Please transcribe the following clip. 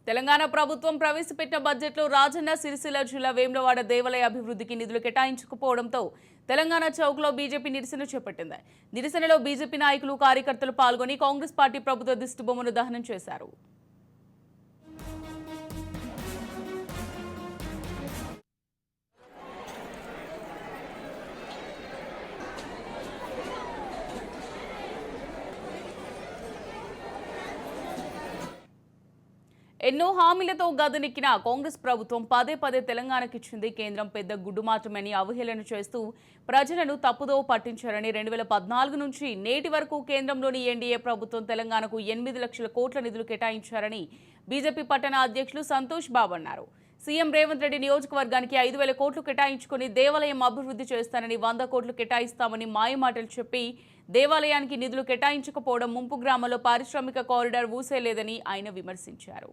తెలంగాణ ప్రభుత్వం ప్రవేశపెట్టిన బడ్జెట్లో రాజన్న సిరిసిల్ల జిల్లా వేములవాడ దేవాలయ అభివృద్ధికి నిధులు కేటాయించకపోవడంతో తెలంగాణ చౌక్లో బీజేపీ నిరసన చేపట్టింది. నిరసనలో బీజేపీ నాయకులు కార్యకర్తలు పాల్గొని కాంగ్రెస్ పార్టీ ప్రభుత్వ దిష్టిబొమ్మను దహనం చేశారు. ఎన్నో హామీలతో గదనెక్కిన కాంగ్రెస్ ప్రభుత్వం పదే పదే తెలంగాణకు ఇచ్చింది కేంద్రం పెద్ద గుడ్డు మాత్రమని అవహేళన చేస్తూ ప్రజలను తప్పుదోవ పట్టించారని 2014 నుంచి నేటి వరకు కేంద్రంలోని ఎన్డీఏ ప్రభుత్వం తెలంగాణకు 8 లక్షల కోట్ల నిధులు కేటాయించారని బీజేపీ పట్టణ అధ్యక్షులు సంతోష్ బాబు అన్నారు. సీఎం రేవంత్ రెడ్డి నియోజకవర్గానికి 5,000 కోట్లు కేటాయించుకుని దేవాలయం అభివృద్ధి చేస్తానని 100 కోట్లు కేటాయిస్తామని మాయమాటలు చెప్పి దేవాలయానికి నిధులు కేటాయించకపోవడం ముంపు గ్రామంలో పారిశ్రామిక కారిడార్ ఊసేలేదని ఆయన విమర్శించారు.